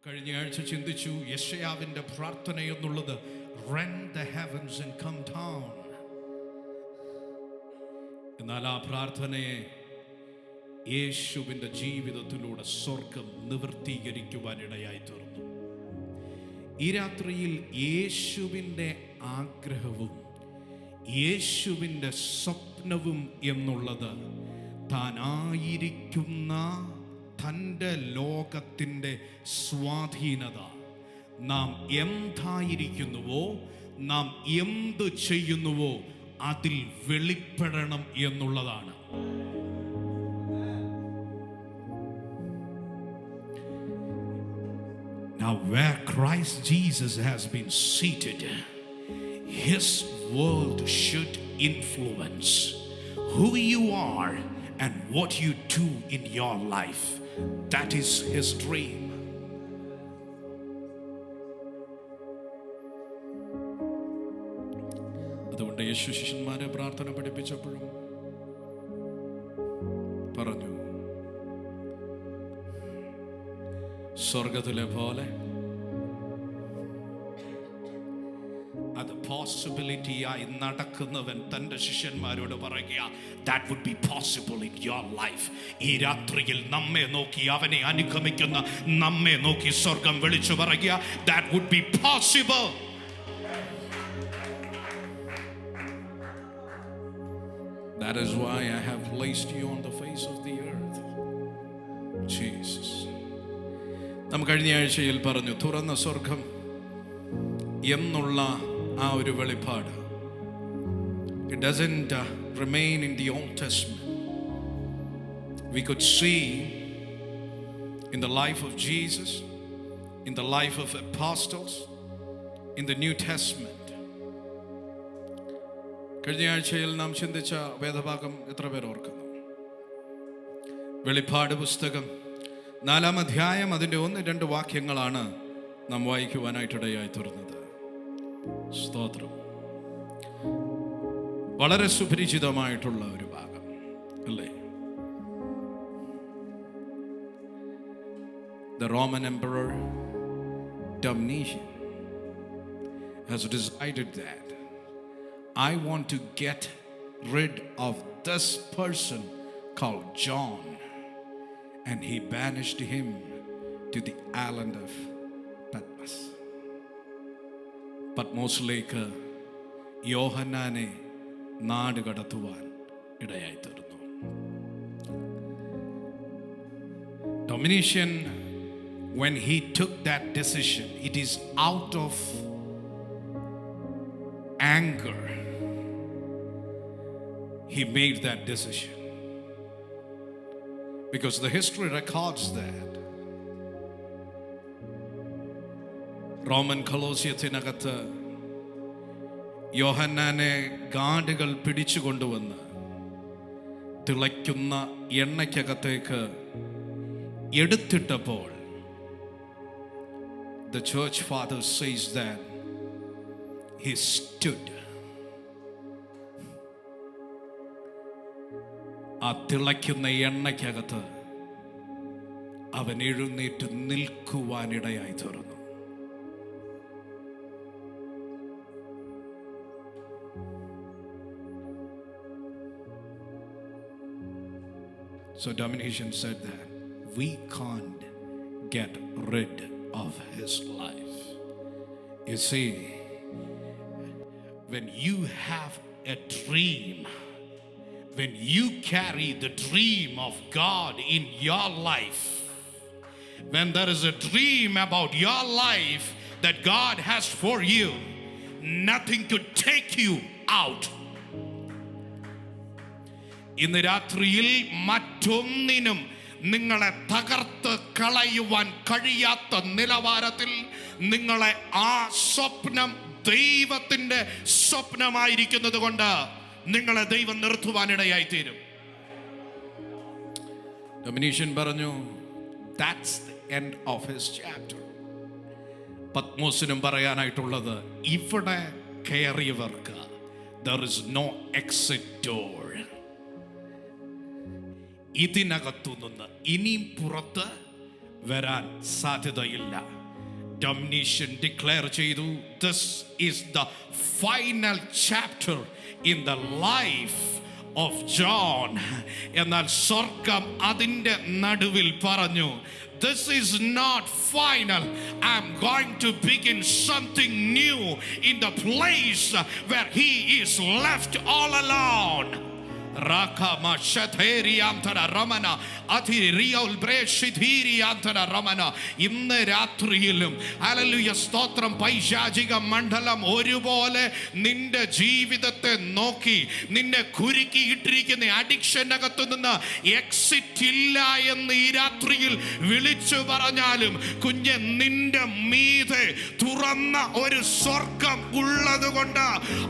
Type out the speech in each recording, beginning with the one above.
കഴിഞ്ഞ ആഴ്ച ചിന്തിച്ചു യെശയ്യാവിന്റെ പ്രാർത്ഥന എന്നുള്ളത് rend the heavens and come down. എന്നാൽ ആ പ്രാർത്ഥനയെ യേശുവിന്റെ ജീവിതത്തിലൂടെ സ്വർഗം നിവർത്തീകരിക്കുവാനിടയായി തീർന്നു. ഈ രാത്രിയിൽ യേശുവിൻ്റെ ആഗ്രഹവും യേശുവിൻ്റെ സ്വപ്നവും എന്നുള്ളത് താനായിരിക്കുന്ന തൻ്റെ ലോകത്തിൻ്റെ സ്വാധീനത നാം എന്തായിരിക്കുന്നുവോ, നാം എന്ത് ചെയ്യുന്നുവോ അതിൽ വെളിപ്പെടണം എന്നുള്ളതാണ്. Now where Christ Jesus has been seated, His world should influence who you are and what you do in your life. That is His dream. അതുകൊണ്ട് യേശു ശിഷ്യന്മാരെ പ്രാർത്ഥന പഠിപ്പിച്ചപ്പോഴും പറഞ്ഞു, സ്വർഗത്തിലെ പോലെ അത് പോസിബിലിറ്റിയായി നടക്കുന്നവൻ തൻ്റെ ശിഷ്യന്മാരോട് പറയുക, that would be possible in your life. ഈ രാത്രിയിൽ നമ്മെ നോക്കി, അവനെ അനുഗമിക്കുന്ന നമ്മെ നോക്കി സ്വർഗം വിളിച്ചു പറയുക, that would be possible. That is why I have placed you on the face of the earth. Jesus. നാം കഴിഞ്ഞ ആഴ്ചയിൽ പറഞ്ഞു, തുറന്ന സ്വർഗം എന്നുള്ള ആ ഒരു വെളിപ്പാട്, it doesn't remain in the Old Testament. We could see in the life of Jesus, in the life of apostles, in the New Testament. കഴിഞ്ഞ ആഴ്ചയിൽ നാം ചിന്തിച്ച വേദഭാഗം എത്ര പേർ ഓർക്കുന്നു? വെളിപ്പാട് പുസ്തകം 4-ാം അധ്യായം അതിൻ്റെ 1-2 വാക്യങ്ങളാണ് നാം വായിക്കുവാനായിട്ടിടയായി തീർന്നത്. സ്തോത്രം. വളരെ സുപരിചിതമായിട്ടുള്ള ഒരു ഭാഗം അല്ലേ? The Roman Emperor Domitian has decided that I want to get rid of this person called John, and he banished him to the island of Patmos. പത്മോസിലേക്ക് യോഹന്നാനെ നാട് കടത്തുവാൻ ഇടയായി തീർന്നു. Domitian, when he took that decision, it is out of anger he made that decision, because the history records that Roman കൊളോസിയത്തിനകത്ത് യോഹന്നാനെ ഗാർഡുകൾ പിടിച്ചു കൊണ്ടുവന്ന് തിളയ്ക്കുന്ന എണ്ണയ്ക്കകത്തേക്ക് എടുത്തിട്ടപ്പോൾ the church father says that he stood. ആ തിളയ്ക്കുന്ന എണ്ണയ്ക്കകത്ത് അവൻ എഴുന്നേറ്റ് നിൽക്കുവാനിടയായി തീർന്നു. So Domitian said that we can't get rid of his life. You see, when you have a dream, when you carry the dream of God in your life, when there is a dream about your life that God has for you, nothing could take you out. ഇന്ന് രാത്രിയിൽ മറ്റൊന്നിനും നിങ്ങളെ തകർത്ത് കളയുവാൻ കഴിയാത്ത നിലവാരത്തിൽ നിങ്ങളെ ആ സ്വപ്നം ദൈവത്തിൻ്റെ സ്വപ്നമായിരിക്കുന്നത് കൊണ്ട് നിങ്ങളെ ദൈവം നിർത്തുവാനിടയായി തീരും. ഡൊമിനീഷ്യൻ പറഞ്ഞു, that's the end of his chapter. പത്മോസിനും പറയാനായിട്ടുള്ളത്, ഇവിടെ കയറിയവർക്ക് there is no exit door. ഇതിനകത്തു നിന്ന് ഇനിയും പുറത്ത് വരാൻ സാധ്യതയില്ല. ഡൊമിനീഷ്യൻ ഡിക്ലെയർ ചെയ്തു, this is the final chapter in the life of John. എന്നാൽ സ്വർഗം അതിൻ്റെ നടുവിൽ പറഞ്ഞു, this is not final. I'm going to begin something new in the place where he is left all alone. Rakama Shatheriantara Ramana Athiriol Breshithiriantara Ramana. ഇന്ന് രാത്രിയിലും hallelujah സ്തോത്രം, പൈശാചിക മണ്ഡലം ഒരുപോലെ നിന്റെ ജീവിതത്തെ നോക്കി നിന്നെ കുരുക്കിയിട്ടിരിക്കുന്ന അഡിക്ഷനകത്തു നിന്ന് എക്സിറ്റ് ഇല്ല എന്ന് ഈ രാത്രിയിൽ വിളിച്ചു പറഞ്ഞാലും കുഞ്ഞ്, നിന്റെ മീതെ തുറന്ന ഒരു സ്വർഗം ഉള്ളത് കൊണ്ട്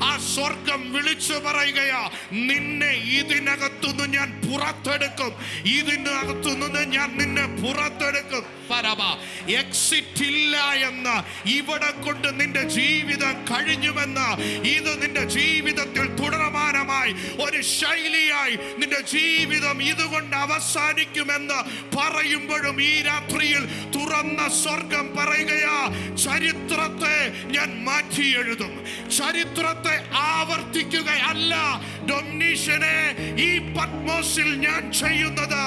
ആ സ്വർഗം വിളിച്ചു പറയുകയാ, നിന്നെ ഇതിനകത്തുനിന്ന് ഞാൻ പുറത്തെടുക്കും, ഇതിനകത്തുനിന്ന് ഞാൻ നിന്നെ പുറത്തെടുക്കും. എക്സിറ്റ് ഇല്ല എന്ന്, ഇവിടെ കൊണ്ട് നിന്റെ ജീവിതം കഴിഞ്ഞുവെന്ന്, ഇത് നിന്റെ ജീവിതത്തിൽ തുടർമാനമായി ഒരു ശൈലിയായി നിന്റെ ജീവിതം ഇതുകൊണ്ട് അവസാനിക്കുമെന്ന് പറയുമ്പോഴും ഈ രാത്രിയിൽ തുറന്ന സ്വർഗം പറയുകയാ, ചരിത്രത്തെ ഞാൻ മാറ്റി എഴുതും, ചരിത്രത്തെ ആവർത്തിക്കുകയല്ല ഡൊമിനീഷ്യനെ ഈ പത്മോസിൽ ഞാൻ ചെയ്യുന്നത്,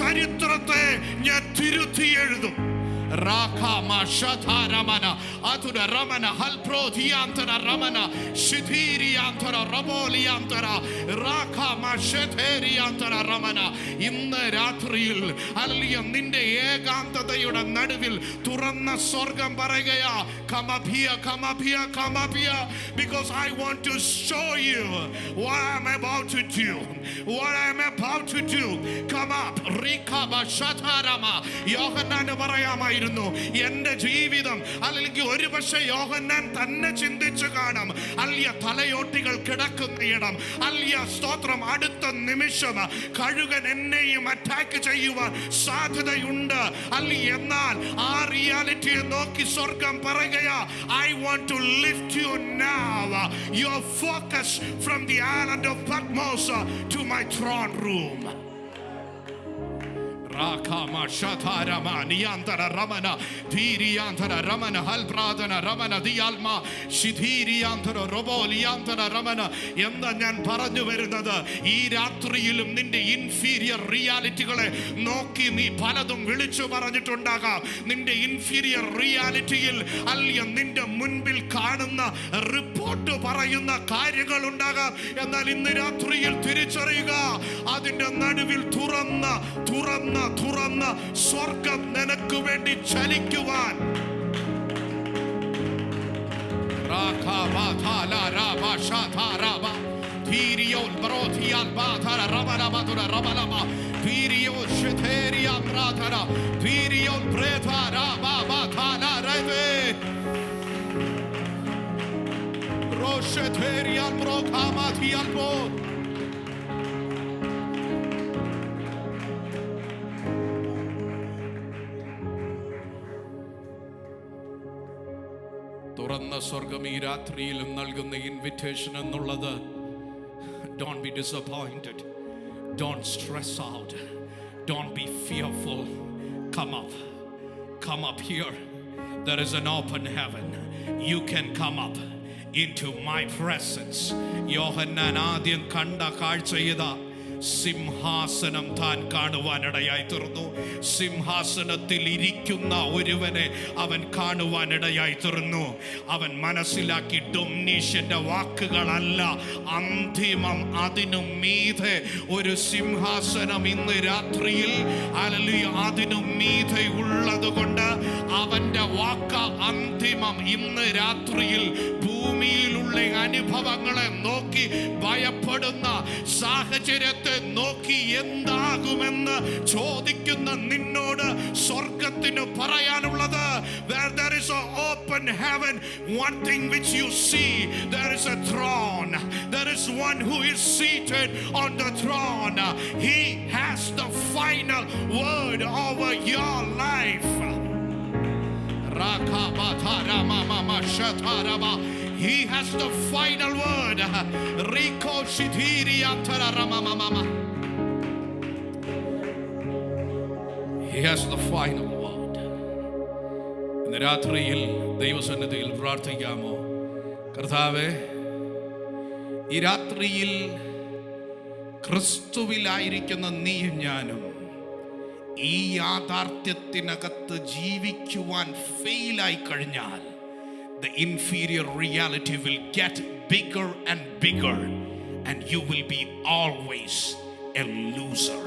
ചരിത്രത്തെ ഞാൻ തിരുത്തി എഴുതും. Rakama Shataramana Atura Ramana Halprothiantara Ramana Shithiriantara Raboliantara Rakama Shatheriantara Ramana. ഇന്ന് രാത്രിയിൽ ഹല്ലേലൂയ നിന്റെ ഏകാന്തതയുടെ നടുവിൽ തുറന്ന സ്വർഗം പറയുകയാ, come up here, come up here, come up here, because I want to show you what I'm about to do, what I'm about to do. Come up. Rikaba Shatarama. യോഹന്നാന് പറയാമായി, എന്റെ ജീവിതം അല്ലെങ്കിൽ ഒരു പക്ഷേ യോഹന്നാൻ തന്നെ ചിന്തിച്ചു കാണാം, അല്ലിയ തലയോട്ടികൾ കിടക്കുന്ന ഇടം, അല്ലിയ സ്തോത്രം അടുത്ത നിമിഷം കഴുകൻ എന്നെയും അറ്റാക്ക് ചെയ്യുവാൻ സാധ്യതയുണ്ട് അല്ലി. എന്നാൽ ആ റിയാലിറ്റിയെ നോക്കി സ്വർഗം പറയുകയാ, I want to lift you now, your focus from the island of Patmos to my throne room. Rakama Shatarama Niantara Ramana Dhiriantara Ramana Halpradana Ramana Dialma Shithiriantara Roboliantara Ramana. എന്താ ഞാൻ പറഞ്ഞു വരുന്നത്, ഈ രാത്രിയിലും നിന്റെ ഇൻഫീരിയർ റിയാലിറ്റികളെ നോക്കി നീ പലതും വിളിച്ചു പറഞ്ഞിട്ടുണ്ടാകാം. നിന്റെ ഇൻഫീരിയർ റിയാലിറ്റിയിൽ അല്ലെ നിന്റെ മുൻപിൽ കാണുന്ന റിപ്പോർട്ട് പറയുന്ന കാര്യങ്ങൾ ഉണ്ടാകാം. എന്നാൽ ഇന്ന് രാത്രിയിൽ തിരിച്ചറിയുക, അതിന്റെ നടുവിൽ തുറന്ന തുറന്ന തുറന്ന സ്വർഗം നിനക്ക് വേണ്ടി ചലിക്കുവാൻ. തുറന്ന സ്വർഗം ഈ രാത്രിയിലും നൽകുന്ന ഇൻവിറ്റേഷൻ എന്നുള്ളത്, don't be disappointed, don't stress out, don't be fearful. Come up here. There is an open heaven. You can come up into my presence. യോഹന്നാൻ ആദ്യം കണ്ട കാഴ്ച ഇതാ, സിംഹാസനം താൻ കാണുവാനിടയായി തീർന്നു. സിംഹാസനത്തിൽ ഇരിക്കുന്ന ഒരുവനെ അവൻ കാണുവാനിടയായി തീർന്നു. അവൻ മനസ്സിലാക്കി, ഡൊമിനീഷ്യന്റെ വാക്കുകളല്ല അന്തിമം, അതിനു മീതെ ഒരു സിംഹാസനം ഇന്ന് രാത്രിയിൽ ഹല്ലേലൂയ അതിനു മീതെ ഉള്ളത് കൊണ്ട് അവന്റെ വാക്ക അന്തിമം. ഇന്ന് രാത്രിയിൽ ഭൂമിയിലുള്ള അനുഭവങ്ങളെ നോക്കി ഭയപ്പെടുന്ന, സാഹചര്യത്തെ നോക്കി എന്താകുമെന്ന് ചോദിക്കുന്ന നിന്നോട് സ്വർഗത്തിന് പറയാനുള്ളത്, where there is an open heaven, one thing which you see, there is a throne, there is one who is seated on the throne. He has the final word over your life. He has the final word. He has the final word. ഇന്ന് രാത്രിയിൽ ദൈവസന്നിധിയിൽ പ്രാർത്ഥിക്കാമോ? കർത്താവേ, ഈ രാത്രിയിൽ ക്രിസ്തുവിലായിരിക്കുന്ന നീയും ഞാനും ഈ യാഥാർത്ഥ്യത്തിനകത്ത് ജീവിക്കുവാൻ ഫെയിലായി കഴിഞ്ഞാൽ the inferior reality will get bigger and bigger and you will be always a loser.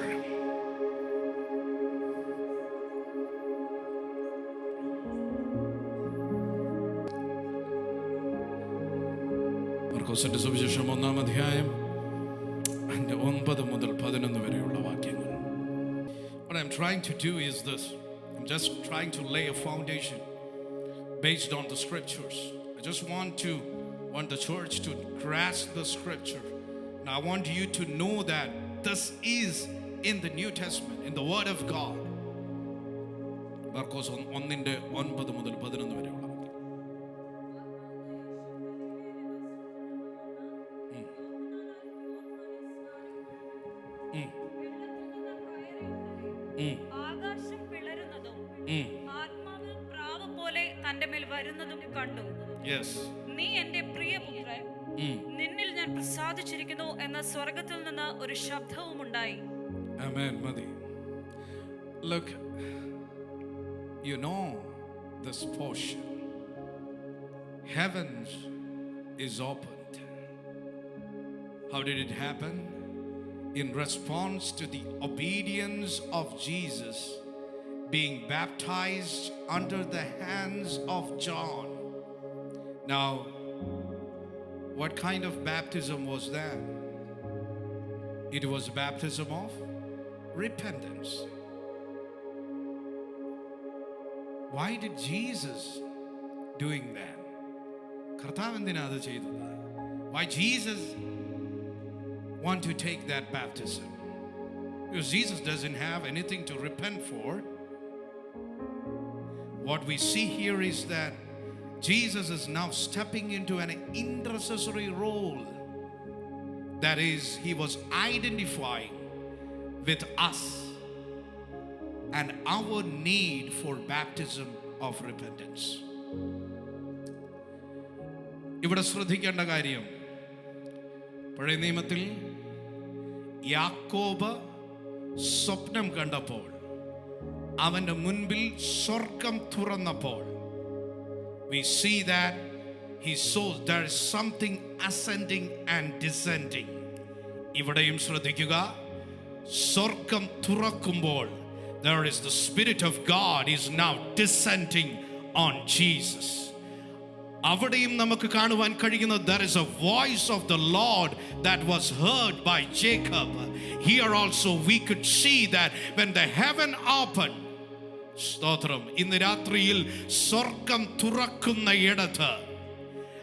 മർക്കോസിന്റെ സുവിശേഷം 1-ാം അധ്യായം 9 മുതൽ 11 വരെയുള്ള വാക്യങ്ങൾ. What I'm trying to do is this. I'm just trying to lay a foundation based on the scriptures. I just want the church to grasp the scripture. And I want you to know that this is in the New Testament, in the Word of God. Marcos 1:9 മുതൽ 11 വരെയുള്ള. ആകാശം പിളരുന്നതും ആത്മാവ് പ്രാവ് പോലെ തന്റെ മേൽ വരുന്നതും കണ്ടു. നീ എന്റെ പ്രിയപുത്രൻ, നിന്നിൽ ഞാൻ പ്രസാദിച്ചിരിക്കുന്നു എന്ന സ്വർഗത്തിൽ നിന്ന് ഒരു ശബ്ദവും ഉണ്ടായി. Amen. Madi. Look, you know this portion. Heavens is opened. How did it happen? In response to the obedience of Jesus being baptized under the hands of John. Now, what kind of baptism was that? It was baptism of repentance. Why did Jesus doing that? കർത്താവ് എന്തിനാ അത് ചെയ്തത്? Why Jesus want to take that baptism? Because Jesus doesn't have anything to repent for. What we see here is that Jesus is now stepping into an intercessory role. That is, he was identifying with us and our need for baptism of repentance. ഇവിടെ ശ്രദ്ധിക്കേണ്ട കാര്യം, പഴയ നിയമത്തിൽ യാക്കോബ് സ്വപ്നം കണ്ടപ്പോൾ അവന്റെ മുൻപിൽ സ്വർഗം തുറന്നപ്പോൾ we see that he saw there is something ascending and descending. ഇവിടെയും ശ്രദ്ധിക്കുക, സ്വർഗം തുറക്കുമ്പോൾ there is the Spirit of God is now descending on Jesus. അവിടെയും നമുക്ക് കാണുവാൻ കഴിയുന്ന there is a voice of the Lord that was heard by Jacob. Here also we could see that when the heaven opened, സ്തോത്രം, ഇന്ന് രാത്രിയിൽ സ്വർഗം തുറക്കുന്ന ഇടത്ത്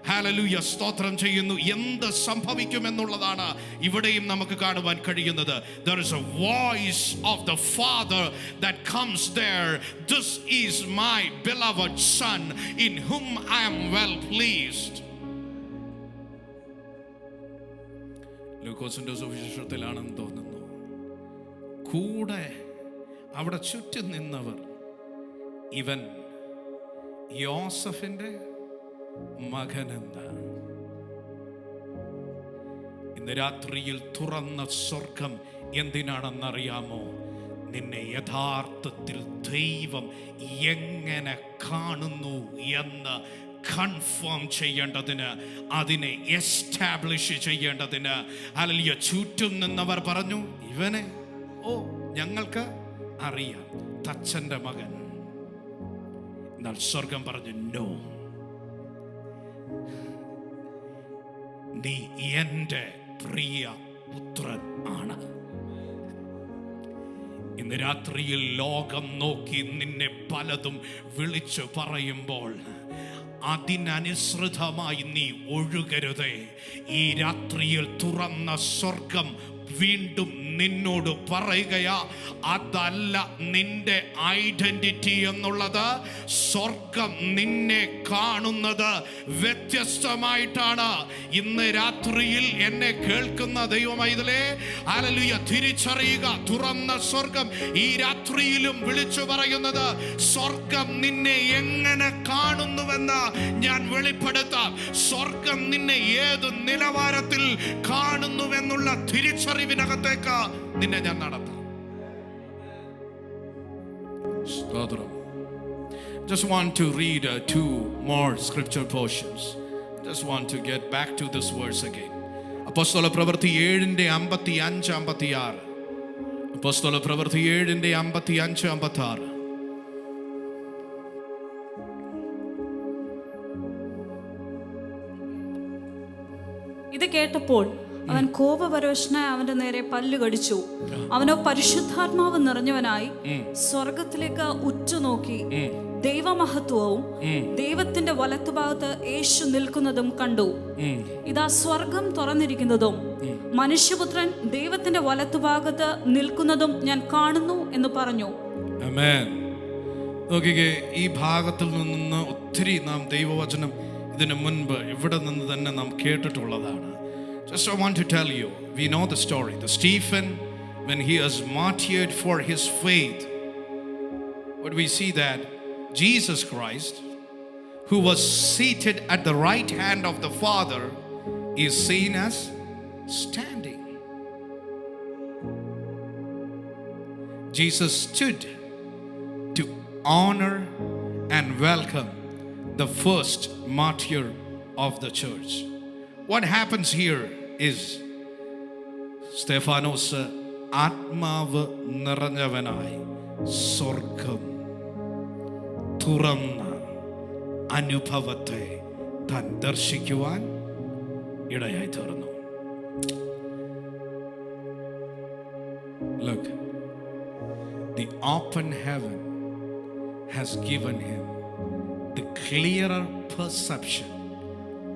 ഹല്ലേലൂയ സ്തോത്രം ചെയ്യുന്നു. എന്ത് സംഭവിക്കുമെന്നുള്ളതാണ് ഇവിടെയും നമുക്ക് കാണുവാൻ കഴിയുന്നത്. There is a voice of the Father that comes there. This is my beloved Son in whom I am well pleased. ലൂക്കോസിന്റെ സുവിശേഷത്തിലാണെന്ന് തോന്നുന്നു, കൂടെ അവിടെ ചുറ്റും നിന്നവർ ഇവൻ യോസഫിന്റെ മകനെന്താ? ഇന്ന് രാത്രിയിൽ തുറന്ന സ്വർഗം എന്തിനാണെന്നറിയാമോ? നിന്നെ യഥാർത്ഥത്തിൽ ദൈവം എങ്ങനെ കാണുന്നു എന്ന് കൺഫേം ചെയ്യേണ്ടതിന്, അതിനെ എസ്റ്റാബ്ലിഷ് ചെയ്യേണ്ടതിന്. ഹല്ലേലൂയ. ചുറ്റും നിന്നവർ പറഞ്ഞു, ഇവനെ ഞങ്ങൾക്ക് അറിയാം, തച്ചന്റെ മകൻ. എന്നാൽ സ്വർഗം പറഞ്ഞു, നോ, നീ എൻ്റെ പ്രിയ പുത്രൻ ആണ്. ഇന്ന് രാത്രിയിൽ ലോകം നോക്കി നിന്നെ പലതും വിളിച്ചു പറയുമ്പോൾ അതിനനുസൃതമായി നീ ഒഴുകരുതേ. ഈ രാത്രിയിൽ തുറന്ന സ്വർഗം വീണ്ടും നിന്നോട് പറയുകയാ, അതല്ല നിന്റെ ഐഡന്റിറ്റി എന്നുള്ളത്. സ്വർഗം നിന്നെ കാണുന്നത് വ്യത്യസ്തമായിട്ടാണ്. ഇന്ന് രാത്രിയിൽ എന്നെ കേൾക്കുന്ന ദൈവമൈതലേ, ഹല്ലേലൂയ, തിരിച്ചറിയുക. തുറന്ന സ്വർഗം ഈ രാത്രിയിലും വിളിച്ചു പറയുന്നത്, സ്വർഗം നിന്നെ എങ്ങനെ കാണുന്നുവെന്ന് ഞാൻ വെളിപ്പെടുത്താം. സ്വർഗം നിന്നെ ഏത് നിലവാരത്തിൽ കാണുന്നുവെന്നുള്ള തിരിച്ചറിവിനകത്തേക്ക് നിന്നെ ഞാൻ നടത്താം. സ്തോത്രം. Just want to read two more scripture portions. Just want to get back to this verse again. അപ്പോസ്തല പ്രവൃത്തി 7:55-56. അപ്പോസ്തല പ്രവൃത്തി 7:55-56. ഇത് കേട്ടപ്പോൾ അവൻ കോപപരോഷനായി അവന്റെ നേരെ പല്ല് കടിച്ചു. അവനോ പരിശുദ്ധാത്മാവ് നിറഞ്ഞവനായി സ്വർഗത്തിലേക്ക് ഉറ്റുനോക്കി ദൈവമഹത്വവും ദൈവത്തിന്റെ വലത്തുഭാഗത്ത് യേശു നിൽക്കുന്നതും കണ്ടു. ഇതാ സ്വർഗം തുറന്നിരിക്കുന്നതും മനുഷ്യപുത്രൻ ദൈവത്തിന്റെ വലത്തുഭാഗത്ത് നിൽക്കുന്നതും ഞാൻ കാണുന്നു എന്ന് പറഞ്ഞു. ആമേൻ. നോക്കിക്കേ, ഈ ഭാഗത്തിൽ നിന്ന് ഒത്തിരി നാം ദൈവവചനം ഇതിനു മുൻപ് ഇവിടെ നിന്ന് തന്നെ നാം കേട്ടിട്ടുള്ളതാണ്. Just I want to tell you, we know the story. The Stephen, when he was martyred for his faith, what we see that Jesus Christ, who was seated at the right hand of the Father, is seen as standing. Jesus stood to honor and welcome the first martyr of the church. What happens here is Stephanos ആത്മാവ് നിറഞ്ഞവനായി സ്വർഗം തുറന്ന അനുഭവത്തെ താൻ ദർശിക്കുവാൻ ഇടയായി തീർന്നു. Look, the open heaven has given him the clearer perception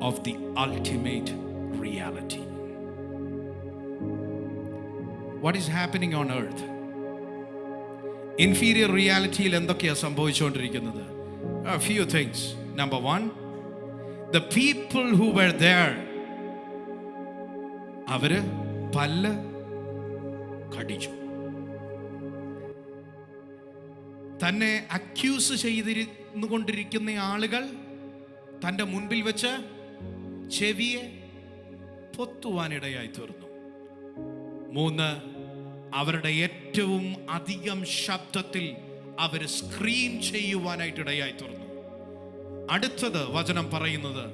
of the ultimate reality. What is happening on earth? Inferior reality il endokkeya sambhavichukondirikkunnathu? A few things. Number one, the people who were there, avaru pallu kadichu. തന്നെ accuse ചെയ്തിരുന്നുകൊണ്ടിരിക്കുന്ന ആളുകൾ തൻ്റെ മുൻപിൽ വെച്ച് ചെവിയെ പൊത്തുവാനിടയായി തീർന്നു. 3, അവരുടെ ഏറ്റവും അധികം ശബ്ദത്തിൽ അവർ സ്ക്രീം ചെയ്യുവാനായിട്ടിടയായി തീർന്നു. അടുത്തത് വചനം പറയുന്നത്,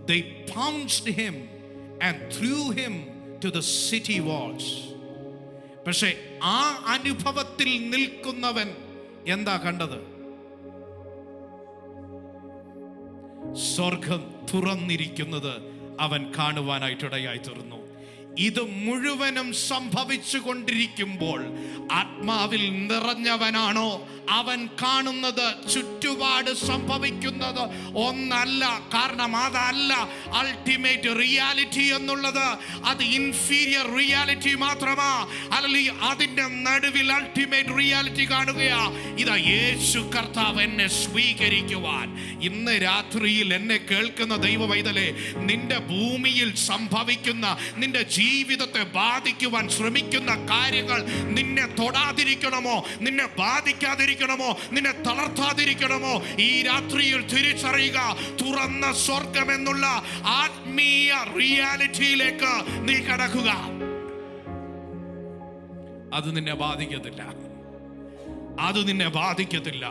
they pounced him and threw him to the city walls. പക്ഷേ ആ അനുഭവത്തിൽ നിൽക്കുന്നവൻ എന്താ കണ്ടത്? സ്വർഗം തുറന്നിരിക്കുന്നത് അവൻ കാണുവാനായിട്ടിടയായി തീർന്നു. ഇത് മുഴുവനും സംഭവിച്ചു കൊണ്ടിരിക്കുമ്പോൾ ആത്മാവിൽ നിറഞ്ഞവനാണോ അവൻ കാണുന്നത് ചുറ്റുപാട് സംഭവിക്കുന്നത് ഒന്നല്ല. കാരണം അതല്ല അൾട്ടിമേറ്റ് റിയാലിറ്റി എന്നുള്ളത്. അത് ഇൻഫീരിയർ റിയാലിറ്റി മാത്രമാ. അല്ലെങ്കിൽ അതിന്റെ നടുവിൽ അൾട്ടിമേറ്റ് റിയാലിറ്റി കാണുകയാ. ഇതാ യേശു കർത്താവ് എന്നെ സ്വീകരിക്കുവാൻ. ഇന്ന് രാത്രിയിൽ എന്നെ കേൾക്കുന്ന ദൈവവൈതലേ, നിന്റെ ഭൂമിയിൽ സംഭവിക്കുന്ന, നിന്റെ ജീവിതത്തെ ബാധിക്കുവാൻ ശ്രമിക്കുന്ന കാര്യങ്ങൾ നിന്നെ തൊടാതിരിക്കണമോ, നിന്നെ ബാധിക്കാതിരിക്കണമോ, നിന്നെ തളർത്താതിരിക്കണമോ, ഈ രാത്രിയിൽ തിരിച്ചറിയുക. തുറന്ന സ്വർഗം എന്നുള്ള ആത്മീയ റിയാലിറ്റിയിലേക്ക് നീ കടക്കുക. അത് നിന്നെ ബാധിക്കത്തില്ല. അത് നിന്നെ ബാധിക്കത്തില്ല.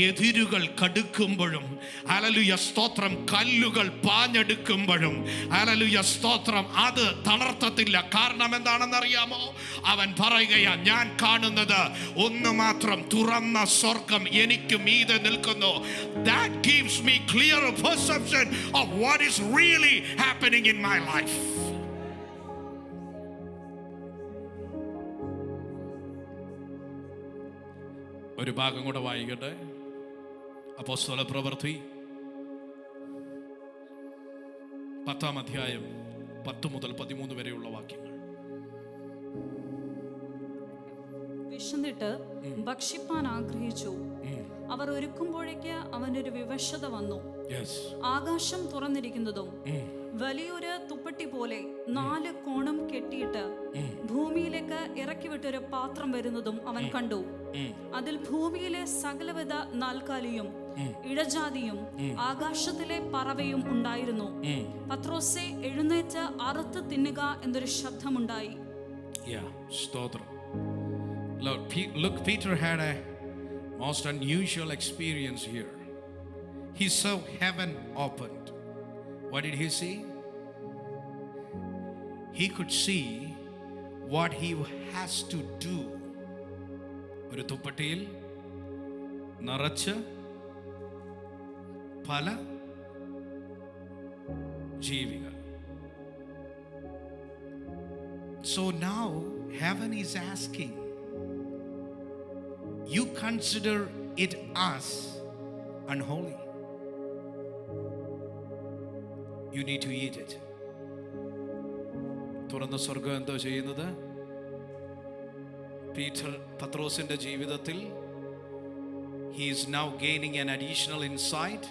എതിരുകൾ കടുക്കുമ്പോഴും, ഹല്ലേലൂയ സ്തോത്രം, കല്ലുകൾ പാഞ്ഞെടുക്കുമ്പോഴും, ഹല്ലേലൂയ സ്തോത്രം, അത് തളർത്തത്തില്ല. കാരണം എന്താണെന്നറിയാമോ? അവൻ പറയുകയാ, ഞാൻ കാണുന്നത് ഒന്ന് മാത്രം, തുറന്ന സ്വർഗം എനിക്ക് മീതെ നിൽക്കുന്നു. That gives me clear perception of what is really happening in my life. ഒരു ഭാഗം കൂടെ വായിക്കട്ടെ. അപ്പോസ്തല പ്രവൃത്തി 10-ാം അധ്യായം 10 മുതൽ 13 വരെയുള്ള വാക്യങ്ങൾ. വിശന്നിട്ട് ഭക്ഷിപ്പാൻ ആഗ്രഹിച്ചു. അവർ ഒരുക്കുമ്പോഴേക്ക് അവനൊരു വിവശത വന്നു. ആകാശം തുറന്നിരിക്കുന്നതും വലിയൊരു തുപ്പട്ടി പോലെ 4 കോണും കെട്ടിയിട്ട് ഭൂമിയിലേക്ക് ഇറക്കി വിട്ടൊരു പാത്രം വരുന്നതും അവൻ കണ്ടു. അതിൽ ഭൂമിയിലെ സകലവിധ നാൽക്കാലിയും ഇഴജാതിയും ആകാശത്തിലെ പറവയും ഉണ്ടായിരുന്നു. പത്രോസേ, എഴുന്നേറ്റ് അറുത്ത് തിന്നുക എന്നൊരു ശബ്ദമുണ്ടായി. Look, Peter had a most unusual experience here. He saw heaven opened. What did he see? He could see what he has to do. ഒരു തുപ്പട്ടിയിൽ നിറച്ച് പല ജീവികൾ. So now heaven is asking, you consider it as unholy. You need to eat it. തുറന്ന സ്വർഗം എന്തോ ചെയ്യുന്നത്? പത്രോസിന്റെ ജീവിതത്തിൽ he is now gaining an additional insight.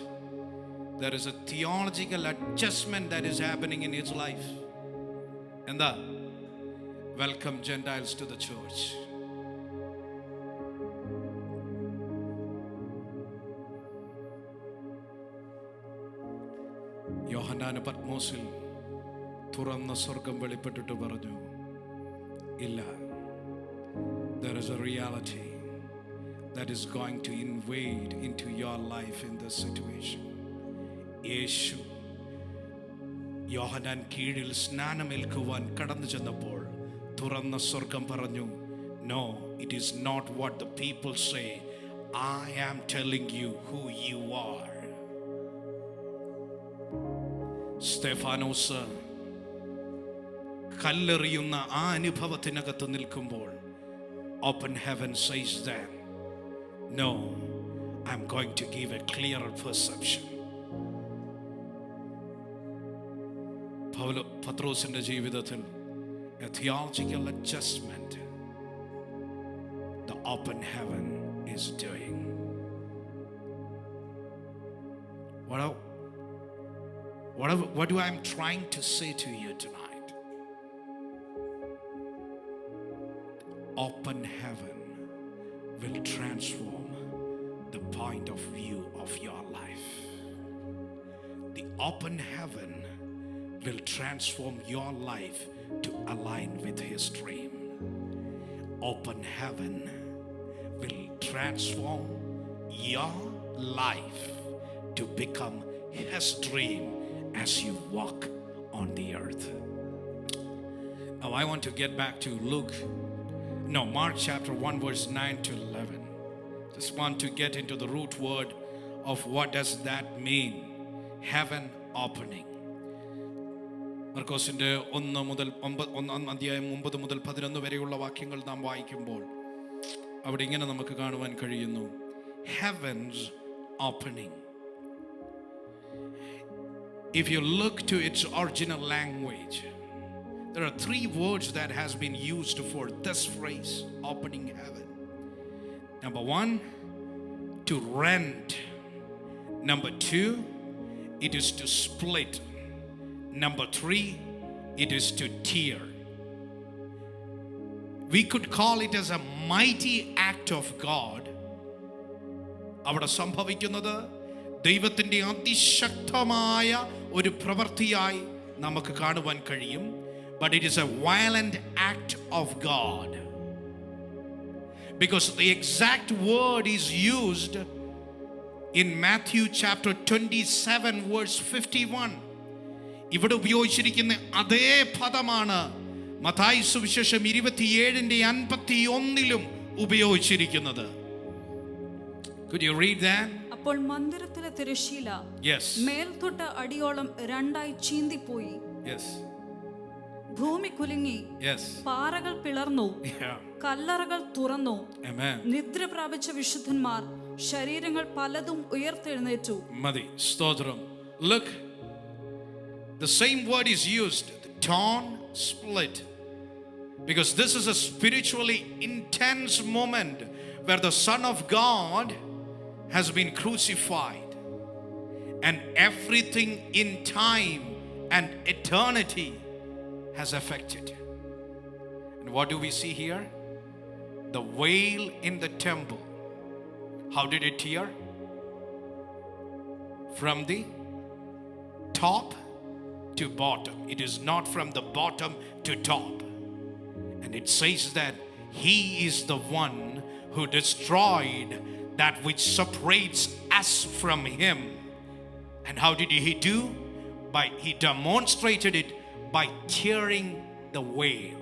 There is a theological adjustment that is happening in his life. എന്താ? Welcome Gentiles to the church. യോഹന്നാന് പത്മോസിൽ തുറന്ന സ്വർഗം വെളിപ്പെട്ടിട്ട് പറഞ്ഞു, ഇല്ല, there is a reality that is going to invade into your life in this situation. യേശു യോഹന്നാൻ കീഴിൽ സ്നാനമേൽക്കുവാൻ കടന്നു ചെന്നപ്പോൾ തുറന്ന സ്വർഗം പറഞ്ഞു, no, it is not what the people say. I am telling you who you are. Stephanos കല്ലെറിയുന്ന ആ അനുഭവത്തിനകത്ത് നിൽക്കുമ്പോൾ open heaven says that, no, I'm going to give a clearer perception. പത്രോസിന്റെ ജീവിതത്തിൽ a theological adjustment the open heaven is doing. What do I'm trying to say to you tonight? Open heaven will transform the point of view of your life. The open heaven will transform your life to align with his dream. Open heaven will transform your life to become his dream as you walk on the earth. Now I want to get back to Mark chapter 1 verse 9 to 11. Just want to get into the root word of what does that mean, heaven opening. മർക്കോസിന്റെ 1 മുതൽ 9 മുതൽ 11 വരെയുള്ള വാക്യങ്ങൾ നാം വായിക്കുമ്പോൾ അവിടെ ഇങ്ങനെ നമുക്ക് കാണുവാൻ കഴിയുന്നു, heavens opening. If you look to its original language, there are 3 words that has been used for this phrase, opening heaven. Number 1, to rend. Number 2, it is to split. Number 3, it is to tear. We could call it as a mighty act of God. അവിടെ സംഭവിക്കുന്നത് ദൈവത്തിൻ്റെ അതിശക്തമായ ഒരു പ്രവൃത്തിയായി നമുക്ക് കാണുവാൻ കഴിയും. But it is a violent act of God. Because the exact word is used in Matthew chapter 27 verse 51. ഇവിടെ ഉപയോഗിച്ചിരിക്കുന്ന അതേ പദമാണ് മത്തായി സുവിശേഷം 27:51 ഉപയോഗിച്ചിരിക്കുന്നത്. Could you read that? അപ്പോൾ മന്ദിരത്തിലെ തിരശ്ശീല മേൽതൊട്ട് അടിയോളം 2 ചീന്തിപ്പോയി. ഭൂമി കുലുങ്ങി, പാറകൾ പിളർന്നു, കല്ലറകൾ തുറന്നു. നിദ്ര പ്രാപിച്ച വിശുദ്ധന്മാർ ശരീരങ്ങൾ പലതും ഉയർത്തെഴുന്നേറ്റു. മതി, സ്തോത്രം. Look, the same word is used, torn, split. Because this is a spiritually intense moment where the Son of God has been crucified, and everything in time and eternity has affected. And what do we see here? The veil in the temple. How did it tear? From the top to bottom. It is not from the bottom to top. And it says that He is the one who destroyed that which separates us from Him. And how did He do? He demonstrated it by tearing the veil.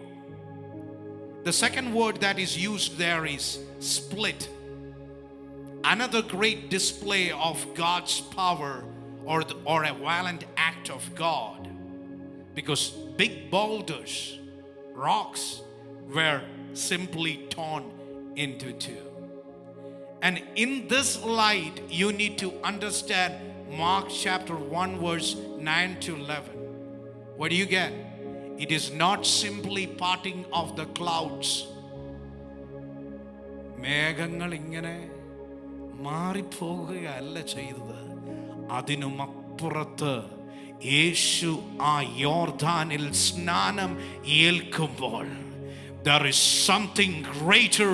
The second word that is used there is split. Another great display of God's power, or a violent act of God. Because big boulders, rocks, were simply torn into two. And in this light, you need to understand Mark chapter 1 verse 9 to 11. What do you get? It is not simply parting of the clouds. മേഘങ്ങൾ ഇങ്ങനെ മാറിപ്പോകുകയല്ല ചെയ്തത്. അതിനുമപ്പുറത്ത് യേശു ആ യോർദാനിൽ സ്നാനം ഏൽക്കുമ്പോൾ there is something greater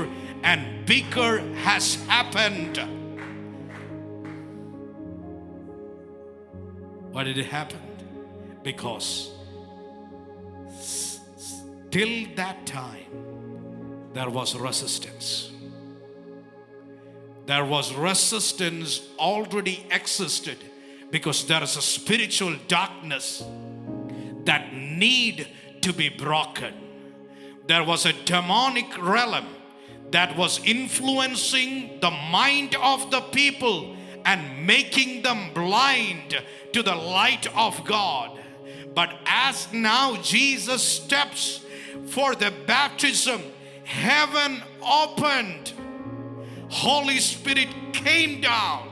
and bigger has happened. Why did it happen? Because till that time there was resistance. There was resistance already existed, because there is a spiritual darkness that need to be broken. There was a demonic realm that was influencing the mind of the people and making them blind to the light of God. But as now Jesus steps for the baptism, heaven opened. Holy Spirit came down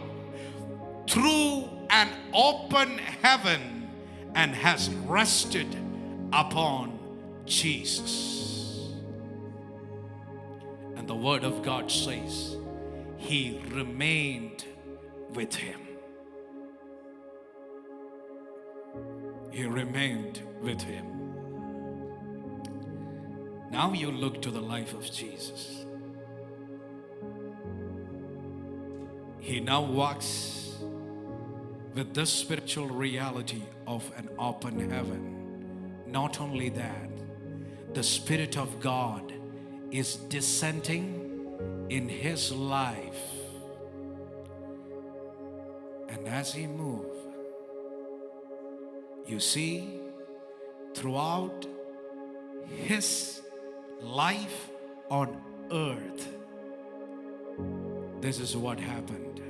through an open heaven and has rested upon Jesus. And the word of God says He remained with him. He remained with him. Now you look to the life of Jesus. He now walks with this spiritual reality of an open heaven. Not only that, the Spirit of God is descending in his life. And as he moves, you see, throughout his life on earth, this is what happened.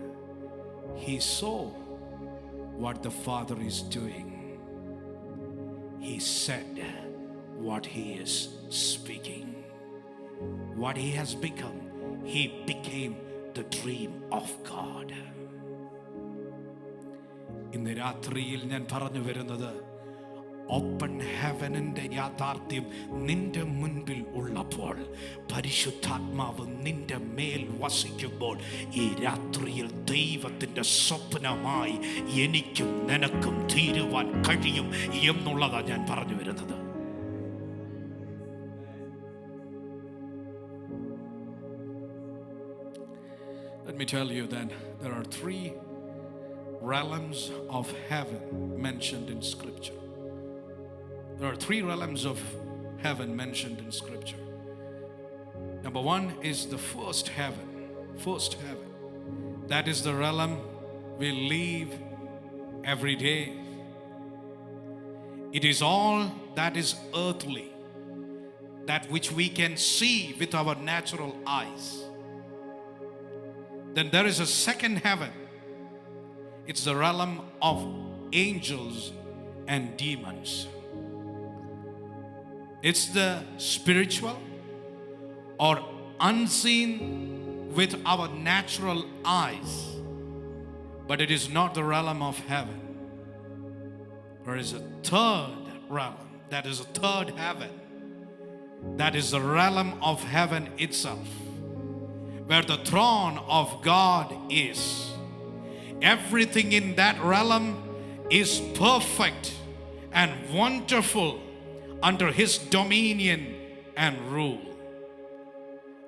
He saw what the Father is doing. He said what he is speaking. What he has become, he became the dream of God. ഇന്ന് രാത്രിയിൽ ഞാൻ പറഞ്ഞു വരുന്നത്, open ഹെവനിന്റെ യാഥാർത്ഥ്യം നിന്റെ മുൻപിൽ ഉള്ളപ്പോൾ, പരിശുദ്ധാത്മാവ് നിന്റെ മേൽ വസിക്കുമ്പോൾ, ഈ രാത്രിയിൽ ദൈവത്തിന്റെ സ്വപ്നമായി എനിക്കും നിനക്കും തീരുവാൻ കഴിയും എന്നുള്ളതാണ് ഞാൻ പറഞ്ഞു വരുന്നത്. Let me tell you that there are 3 realms of heaven mentioned in Scripture. There are 3 realms of heaven mentioned in Scripture. Number 1 is the first heaven. First heaven. That is the realm we live every day. It is all that is earthly, that which we can see with our natural eyes. Then there is a second heaven. It's the realm of angels and demons. It's the spiritual or unseen with our natural eyes, but it is not the realm of heaven. There is a third realm, that is a third heaven. That is the realm of heaven itself, where the throne of God is. Everything in that realm is perfect and wonderful under His dominion and rule.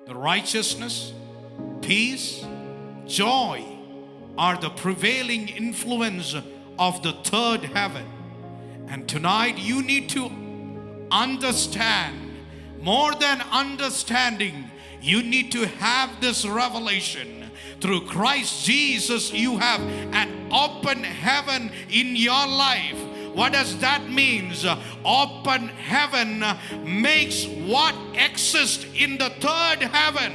The righteousness, peace, joy are the prevailing influence of the third heaven. And tonight you need to understand, more than understanding, you need to have this revelation. Through Christ Jesus, you have an open heaven in your life. What does that mean? Open heaven makes what exists in the third heaven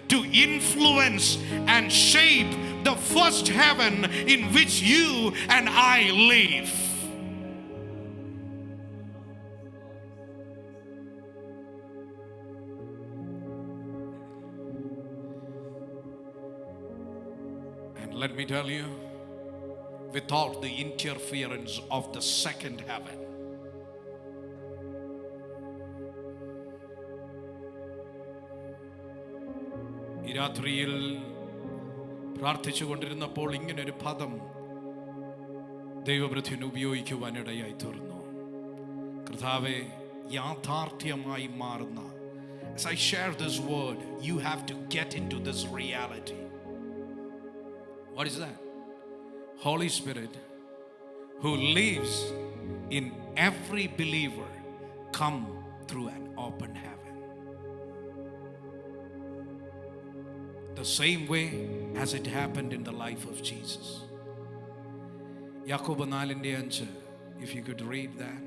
to influence and shape the first heaven in which you and I live. And let me tell you, without the interference of the second heaven, ഈ രാത്രിയിൽ പ്രാർത്ഥിച്ചു കൊണ്ടിരുന്നപ്പോൾ ഇങ്ങനൊരു പദം ദൈവവൃദ്ധിന് ഉപയോഗിക്കുവാനിടയായി തീർന്നു. കർത്താവേ, യാഥാർത്ഥ്യമായി മാറുന്ന, as I share this word, you have to get into this reality. What is that? Holy Spirit who lives in every believer come through an open heaven. The same way as it happened in the life of Jesus. യാക്കോബ് 4:5, if you could read that.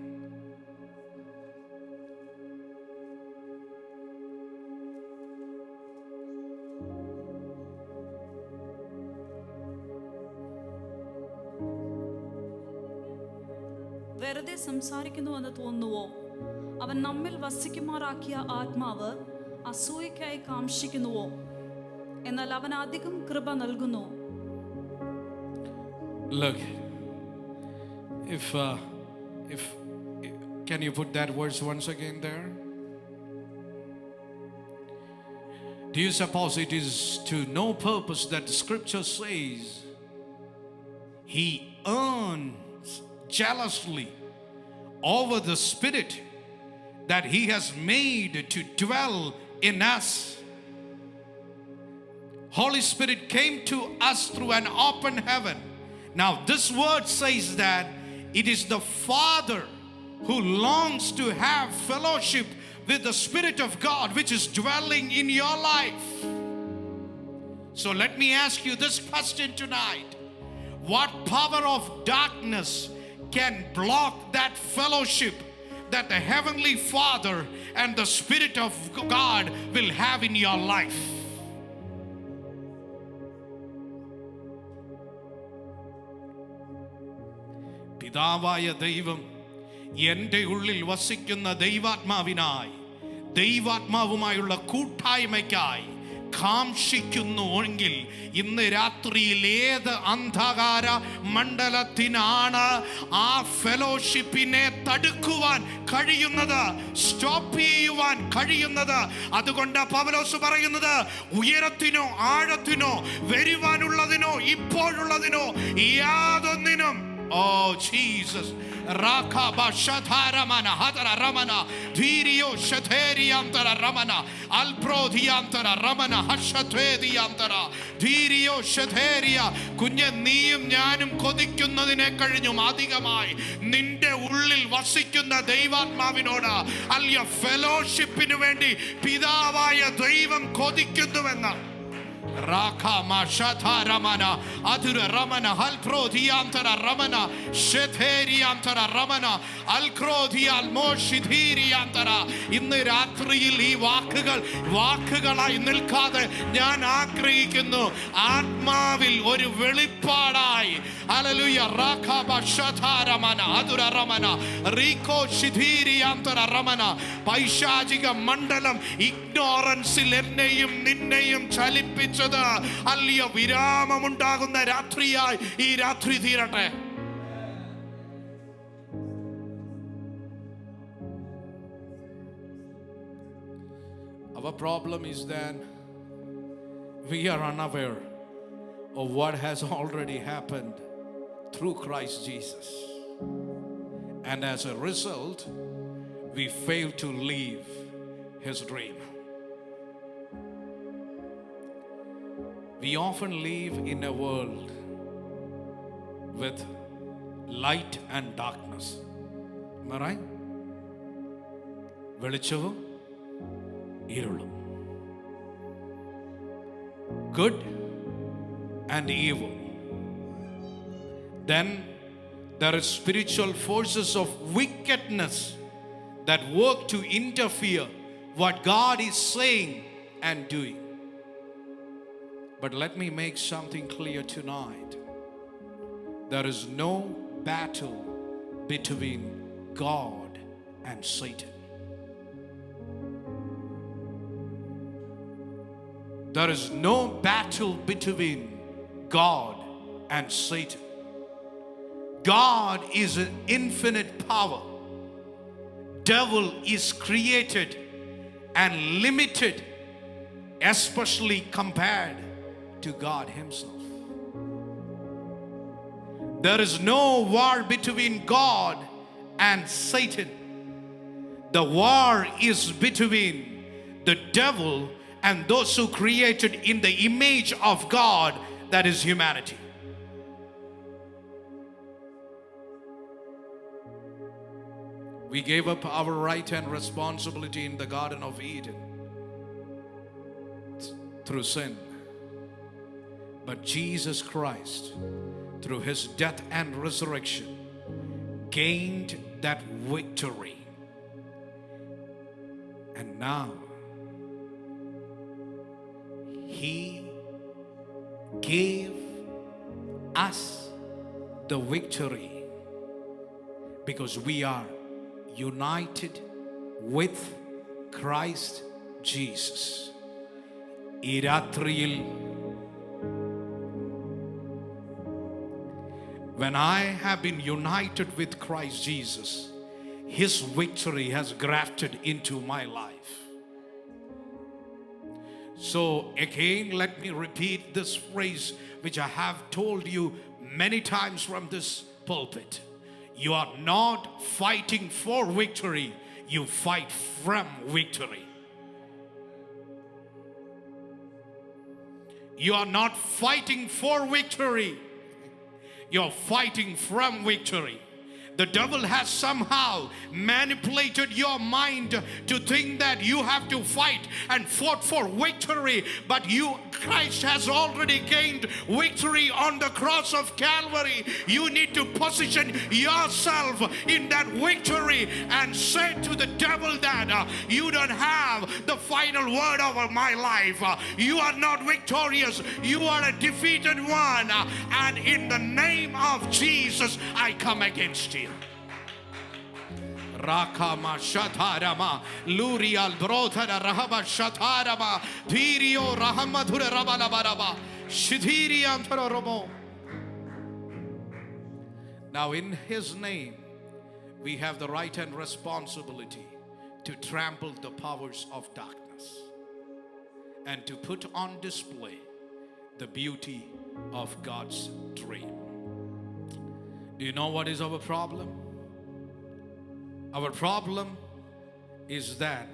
വെറുതെ സംസാരിക്കുന്നുവെന്ന് തോന്നുവോ? അവൻ നമ്മിൽ വസിക്കുമാറാക്കിയ ആത്മാവ് അസൂയയ്ക്കായി കാംക്ഷിക്കുന്നുവോ? എന്നാൽ അവൻ അധികം കൃപ നൽകുന്നു. Look, if can you put that verse once again there? Do you suppose it is to no purpose that the scripture says He earns jealously over the Spirit that He has made to dwell in us? Holy Spirit came to us through an open heaven. Now this word says that it is the Father who longs to have fellowship with the Spirit of God which is dwelling in your life. So let me ask you this question tonight. What power of darkness can block that fellowship that the Heavenly Father and the Spirit of God will have in your life? പിതാവായ ദൈവം എൻ്റെ ഉള്ളിൽ വസിക്കുന്ന ദൈവാത്മാവിനായി, ദൈവാത്മാവുമായുള്ള കൂട്ടായ്മയ്ക്കായി കാംക്ഷിക്കുന്നുവെങ്കിൽ ഇന്ന് രാത്രിയിൽ ഏത് അന്ധകാര മണ്ഡലത്തിനാണ് ആ ഫെലോഷിപ്പിനെ തടുക്കുവാൻ കഴിയുന്നത്, സ്റ്റോപ്പ് ചെയ്യുവാൻ കഴിയുന്നത്? അതുകൊണ്ട് പൗലോസ് പറയുന്നത്, ഉയരത്തിനോ ആഴത്തിനോ വരുവാനുള്ളതിനോ ഇപ്പോഴുള്ളതിനോ യാതൊന്നിനും, oh Jesus, Rakaba Shataramana Hadara Ramana Virio Shateriantara Ramana Alprodiantara Ramana Hashatediantara Virio Shateria. കുഞ്ഞ്, നീയും ഞാനും കൊതിക്കുന്നതിനെ കഴിഞ്ഞും അധികമായി നിന്റെ ഉള്ളിൽ വസിക്കുന്ന ദൈവാത്മാവിനോട് അല്യ ഫെലോഷിപ്പിന് വേണ്ടി പിതാവായ ദൈവം കൊതിക്കുന്നുവെന്ന്. Rakama Shataramana Adura Ramana Alprodiantara Ramana Sheteriantara Ramana Alkrodial Moshithiriantara. ഇന്ന് രാത്രിയിൽ ഈ വാക്കുകളായി നിൽക്കാതെ ഞാൻ ആഗ്രഹിക്കുന്നു, ആത്മാവിൽ ഒരു വെളിപ്പാടായി. Hallelujah. Rakaba Shataramana Adura Ramana Riko Shithiriantara Ramana. പൈശാചിക മണ്ഡലം ഇഗ്നോറൻസിൽ എന്നെയും നിന്നെയും ചലിപ്പിച്ചത് അല്ലിയ വിരാമമുണ്ടാകുന്ന രാത്രിയായി ഈ രാത്രി തീരട്ടെ. Our problem is that we are unaware of what has already happened through Christ Jesus. And as a result, we fail to live His dream. We often live in a world with light and darkness. Am I right? വെളിച്ചവും ഇരുളും. Good and evil. Then there is spiritual forces of wickedness that work to interfere what God is saying and doing. But let me make something clear tonight. There is no battle between God and Satan. There is no battle between God and Satan. God is an infinite power. Devil is created and limited, especially compared to God Himself. There is no war between God and Satan. The war is between the devil and those who created in the image of God, that is humanity. We gave up our right and responsibility in the Garden of Eden through sin. But Jesus Christ, through His death and resurrection, gained that victory. And now He gave us the victory because we are united with Christ Jesus. ഈ രാത്രിയിൽ when I have been united with Christ Jesus, His victory has grafted into my life. So again, let me repeat this phrase which I have told you many times from this pulpit. You are not fighting for victory, you fight from victory. You are not fighting for victory, you're fighting from victory. The devil has somehow manipulated your mind to think that you have to fight and fought for victory, but Christ has already gained victory on the cross of Calvary. You need to position yourself in that victory and say to the devil that you don't have the final word over my life. You are not victorious, you are a defeated one, and in the name of Jesus I come against you. Rakama Shatarama Lurial Brothana Rahaba Shatarama Dhirio Rahamadura Rabalabaraba Shidhiriam Romo. Now in His name we have the right and responsibility to trample the powers of darkness and to put on display the beauty of God's dream. Do you know what is our problem? Our problem is that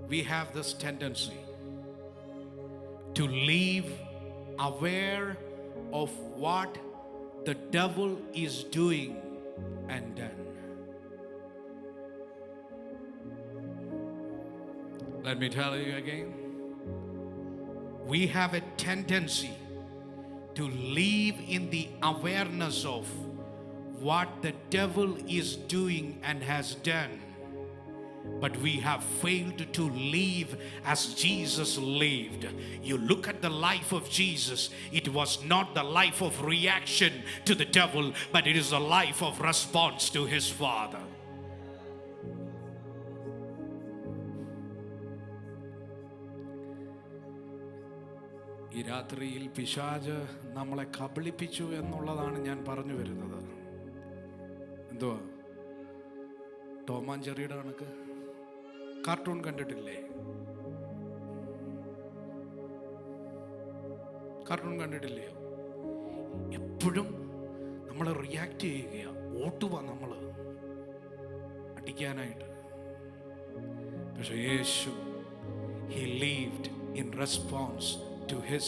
we have this tendency to live aware of what the devil is doing and done. Let me tell you again. We have a tendency to live in the awareness of what the devil is doing and has done. But we have failed to live as Jesus lived. You look at the life of Jesus, it was not the life of reaction to the devil, but it is a life of response to His Father. ഈ രാത്രിയിൽ പിശാച് നമ്മളെ കബളിപ്പിച്ചു എന്നുള്ളതാണ് ഞാൻ പറഞ്ഞു വരുന്നത്. എന്തുവാ? Tom and ജെറിയുടെ കണക്ക് കാർട്ടൂൺ കണ്ടിട്ടില്ലേ? കാർട്ടൂൺ കണ്ടിട്ടില്ലയോ? എപ്പോഴും നമ്മൾ റിയാക്ട് ചെയ്യുകയാണ്, ഓട്ടുക നമ്മൾ അടിക്കാനായിട്ട്. പക്ഷെ യേശു, he lived in response to his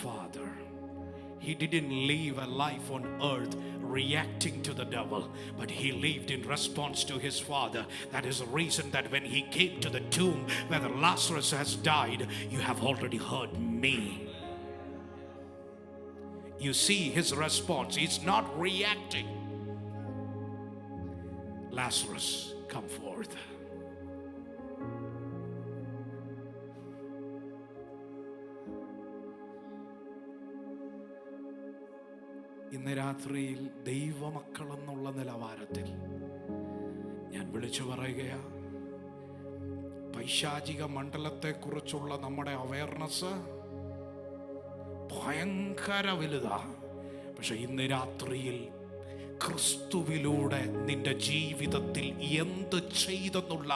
Father. He didn't live a life on earth reacting to the devil, but he lived in response to his Father. That is the reason that when he came to the tomb where Lazarus has died, you have already heard me. You see his response. He's not reacting. Lazarus, come forth. ഇന്ന് രാത്രിയിൽ ദൈവമക്കളെന്നുള്ള നിലവാരത്തിൽ ഞാൻ വിളിച്ചു പറയുകയാ, പൈശാചിക മണ്ഡലത്തെക്കുറിച്ചുള്ള നമ്മുടെ awareness ഭയങ്കര വലുതാ. പക്ഷെ ഇന്ന് രാത്രിയിൽ ക്രിസ്തുവിലൂടെ നിന്റെ ജീവിതത്തിൽ എന്ത് ചെയ്തെന്നുള്ള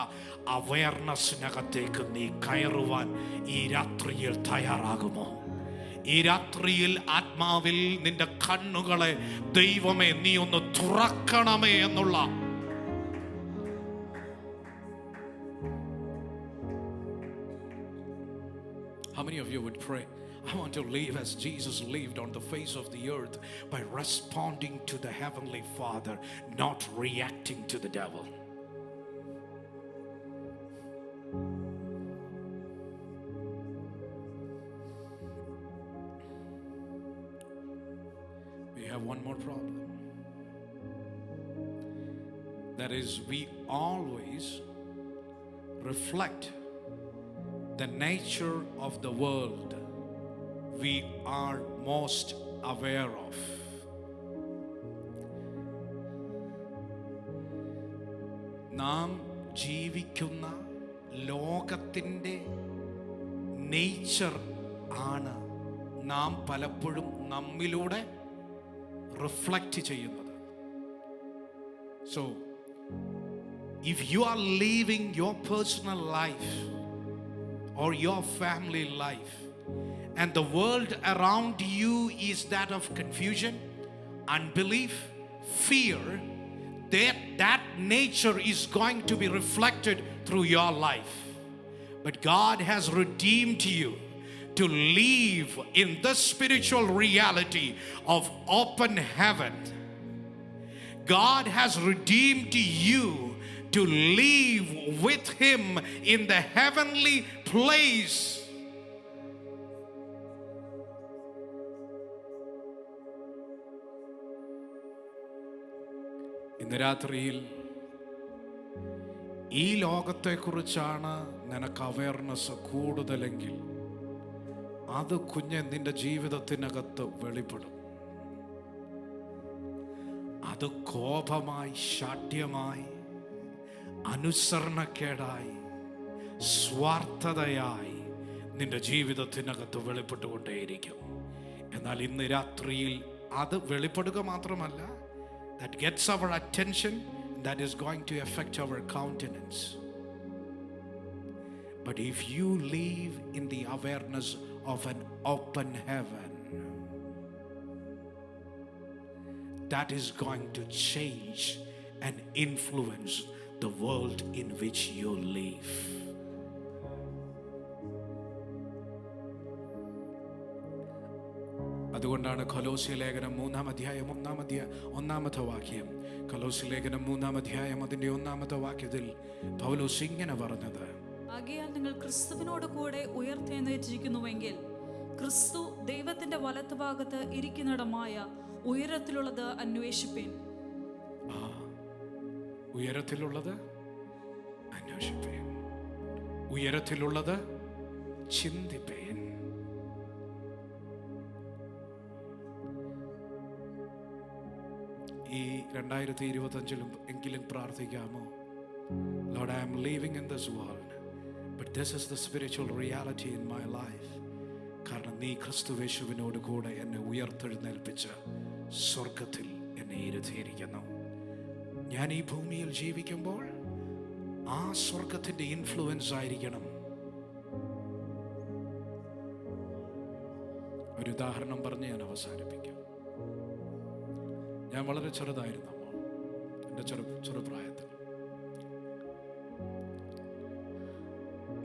അവയർനെസ്സിനകത്തേക്ക് നീ കയറുവാൻ ഈ രാത്രിയിൽ തയ്യാറാകുമോ? ഈ രാത്രിയിൽ ആത്മാവിൽ നിന്റെ കണ്ണുകളെ ദൈവമേ നീ ഒന്ന് തുറക്കണമേ എന്നുള്ള How many of you would pray, I want to live as Jesus lived on the face of the earth by responding to the Heavenly Father, not reacting to the devil? We have one more problem. That is, we always reflect the nature of the world we are most aware of. നാം ജീവിക്കുന്ന ലോകത്തിൻ്റെ nature ആണ് നാം പലപ്പോഴും നമ്മിലൂടെ reflect ചെയ്യുന്നത്. So, if you are living your personal life or your family life and the world around you is that of confusion, unbelief, fear, that nature is going to be reflected through your life. But God has redeemed you to live in the spiritual reality of open heaven. God has redeemed you to live with him in the heavenly place. ഇന്ന് രാത്രിയിൽ ഈ ലോകത്തെക്കുറിച്ചാണ് നിനക്ക് awareness കൂടുതലെങ്കിൽ അത് കുഞ്ഞെ നിന്റെ ജീവിതത്തിനകത്ത് വെളിപ്പെടും. അത് കോപമായി, ശാഠ്യമായി, അനുസരണക്കേടായി, സ്വാർത്ഥതയായി നിന്റെ ജീവിതത്തിനകത്ത് വെളിപ്പെട്ടുകൊണ്ടേയിരിക്കും. എന്നാൽ ഇന്ന് രാത്രിയിൽ അത് വെളിപ്പെടുക മാത്രമല്ല, that gets our attention, that is going to affect our countenance. But if you live in the awareness of an open heaven, that is going to change and influence the world in which you live. അതുകൊണ്ടാണ് കൊലോസ്യ ലേഖനം 3-ാം അധ്യായം 1-ാമത്തെ വാക്യം, കൊലോസ്യ ലേഖനം 3-ാം അധ്യായം അതിൻ്റെ 1-ാമത്തെ വാക്യത്തിൽ പൗലോസ് ഇങ്ങനെ പറഞ്ഞത്, ആകയാൽ നിങ്ങൾ ക്രിസ്തുവിനോട് കൂടെ ഉയർത്തെഴുന്നേറ്റിരിക്കുന്നുവെങ്കിൽ ക്രിസ്തു ദൈവത്തിന്റെ വലത്തുഭാഗത്ത് ഇരിക്കുന്നിടമായ ഉയരത്തിലുള്ളത് അന്വേഷിപ്പീൻ. ഉയരത്തിലുള്ളത് അന്വേഷിപ്പീൻ, ഉയരത്തിലുള്ളത് ചിന്തിപ്പീൻ. ഈ 2025 എങ്കിലും പ്രാർത്ഥിക്കാമോ? Lord, I am living in this world, but this is the spiritual reality in my life. കാരണം നീ ക്രിസ്തുവേശുവിനോട് കൂടെ എന്നെ ഉയർത്തെഴുന്നേൽപ്പിച്ച് സ്വർഗത്തിൽ എന്നെ ഇരുത്തിയിരിക്കുന്നു. ഞാൻ ഈ ഭൂമിയിൽ ജീവിക്കുമ്പോൾ ആ സ്വർഗത്തിൻ്റെ ഇൻഫ്ലുവൻസ് ആയിരിക്കണം. ഒരു ഉദാഹരണം പറഞ്ഞ് ഞാൻ അവസാനിപ്പിക്കാം. ഞാൻ വളരെ ചെറുതായിരുന്നു എൻ്റെ ചെറുപ്രായത്തിൽ.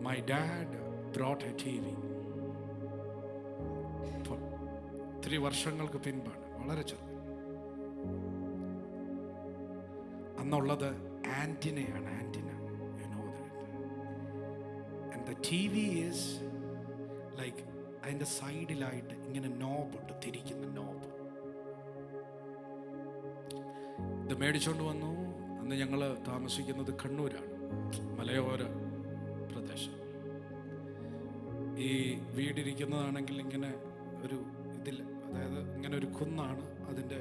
My dad brought a TV. 3 വർഷങ്ങൾക്ക് പിൻപാണ്, വളരെ ചെറുത്. അന്നുള്ളത് ആൻറ്റിനയാണ്, antenna. You know that. And the TV is like അതിൻ്റെ സൈഡിലായിട്ട് ഇങ്ങനെ നോബുണ്ട്, തിരിക്കുന്ന നോബ്. ഇത് മേടിച്ചുകൊണ്ട് വന്നു. അന്ന് ഞങ്ങൾ താമസിക്കുന്നത് കണ്ണൂരാണ്, മലയോര പ്രദേശം. ഈ വീടിരിക്കുന്നതാണെങ്കിൽ ഇങ്ങനെ ഒരു ഇതിൽ, അതായത് ഇങ്ങനെ ഒരു കുന്നാണ്, അതിൻ്റെ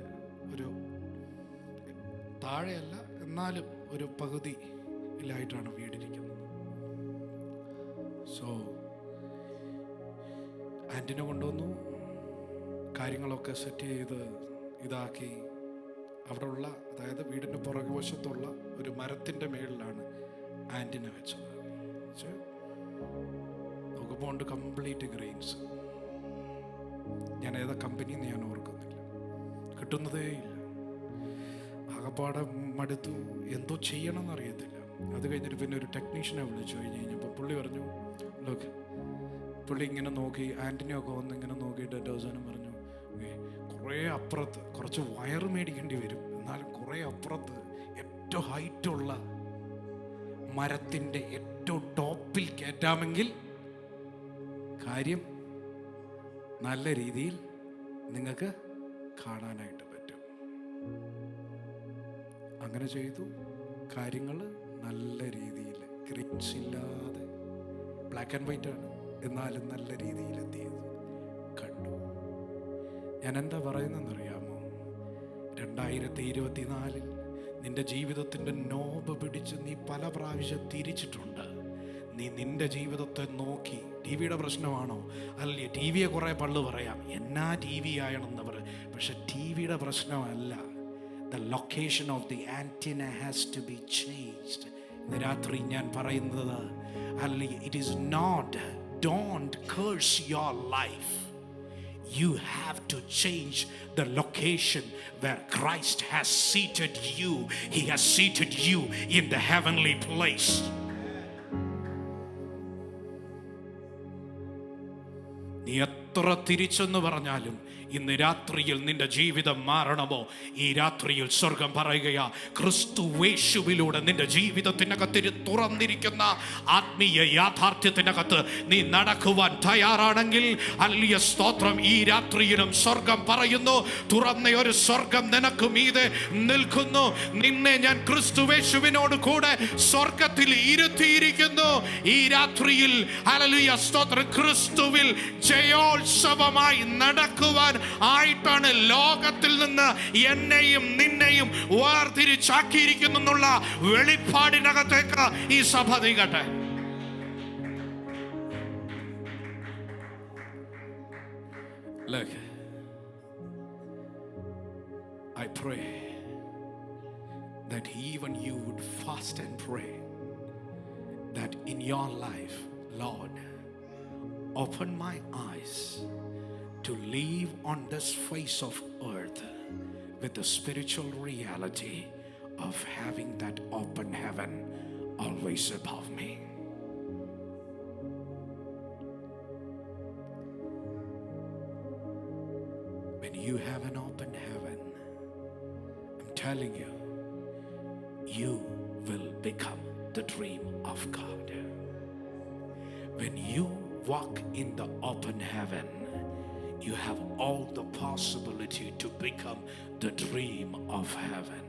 ഒരു താഴെയല്ല എന്നാലും ഒരു പകുതിയിലായിട്ടാണ് വീടിരിക്കുന്നത്. സോ ആൻറ്റിന കൊണ്ടുവന്നു, കാര്യങ്ങളൊക്കെ സെറ്റ് ചെയ്ത് ഇതാക്കി. അവിടെ ഉള്ള, അതായത് വീടിൻ്റെ പുറകുവശത്തുള്ള ഒരു മരത്തിൻ്റെ മേളിലാണ് ആൻറ്റിന വെച്ചത്. നോക്കുമ്പോൾ ഉണ്ട് കംപ്ലീറ്റ് ഗ്രെയിൻസ്. ഞാൻ ഏതാ കമ്പനിന്ന് ഞാൻ ഓർക്കുന്നില്ല, കിട്ടുന്നതേ ഇല്ല. ആകപ്പാടെ മടുത്തു, എന്തോ ചെയ്യണമെന്ന് അറിയത്തില്ല. അത് കഴിഞ്ഞിട്ട് പിന്നെ ഒരു ടെക്നീഷ്യനെ വിളിച്ചു കഴിഞ്ഞപ്പോൾ പുള്ളി പറഞ്ഞു, ലോക്ക് പുള്ളി ഇങ്ങനെ നോക്കി, ആൻറ്റിനയൊക്കെ വന്ന് ഇങ്ങനെ നോക്കിയിട്ട് അവസാനം പറഞ്ഞു, കുറേ അപ്പുറത്ത് കുറച്ച് വയർ മേടിക്കേണ്ടി വരും, എന്നാലും കുറേ അപ്പുറത്ത് ഏറ്റവും ഹൈറ്റുള്ള മരത്തിൻ്റെ ഏറ്റവും ടോപ്പിൽ കയറ്റാമെങ്കിൽ കാര്യം നല്ല രീതിയിൽ നിങ്ങൾക്ക് കാണാനായിട്ട് പറ്റും. അങ്ങനെ ചെയ്തു. കാര്യങ്ങൾ നല്ല രീതിയിൽ, ഗ്രെയിൻസ് ഇല്ലാതെ, ബ്ലാക്ക് ആൻഡ് വൈറ്റ് ആണ്, എന്നാലും നല്ല രീതിയിൽ എന്ത് ചെയ്തു, കണ്ടു. ഞാൻ എന്താ പറയുന്നതെന്നറിയാമോ? 2024 നിന്റെ ജീവിതത്തിൻ്റെ നോബ് പിടിച്ച് നീ പല പ്രാവശ്യം തിരിച്ചിട്ടുണ്ട്. നീ നിന്റെ ജീവിതത്തെ നോക്കി, ടി വിയുടെ പ്രശ്നമാണോ? അല്ലേ, ടി വിയെ കുറേ പള്ളു പറയാം, എന്നാ ടി വി ആയണമെന്ന് പറയും. പക്ഷെ ടി വിയുടെ പ്രശ്നമല്ല. The location of the antenna has to be changed. ഇന്ന് രാത്രി ഞാൻ പറയുന്നത്, അല്ലേ, it is not, don't curse your life. You have to change the location where Christ has seated you. He has seated you in the heavenly place. നീ എത്ര തിരിച്ചെന്ന് പറഞ്ഞാലും ഇന്ന് രാത്രിയിൽ നിന്റെ ജീവിതം മാറണമോ? ഈ രാത്രിയിൽ സ്വർഗം പറയുകയാ, ക്രിസ്തുവേശുവിലൂടെ നിന്റെ ജീവിതത്തിനകത്ത് തുറന്നിരിക്കുന്ന ആത്മീയ യാഥാർത്ഥ്യത്തിനകത്ത് നീ നടക്കുവാൻ തയ്യാറാണെങ്കിൽ, ഹല്ലേലൂയ, സ്തോത്രം, ഈ രാത്രിയിലും സ്വർഗം പറയുന്നു, തുറന്ന ഒരു സ്വർഗം നിനക്ക് മീതെ നിൽക്കുന്നു. നിന്നെ ഞാൻ ക്രിസ്തുവേശുവിനോട് കൂടെ സ്വർഗത്തിൽ ഇരുത്തിയിരിക്കുന്നു. ഈ രാത്രിയിൽ ഹല്ലേലൂയ, സ്തോത്രം, ക്രിസ്തുവിൽ ജയോത്സവമായി നടക്കുവാൻ ആയിട്ടാണ് ലോകത്തിൽ നിന്ന് എന്നെയും നിന്നെയും വേർതിരിച്ചാക്കിയിരിക്കുന്നു എന്നുള്ള വെളിപ്പാടിനകത്തേക്ക് ഈ സഭ നീങ്ങട്ടെ. Look, I pray that even you would fast and pray that in your life, Lord, open my eyes to live on this face of earth with the spiritual reality of having that open heaven always above me. When you have an open heaven, I'm telling you, you will become the dream of God. When you walk in the open heaven, you have all the possibility to become the dream of heaven.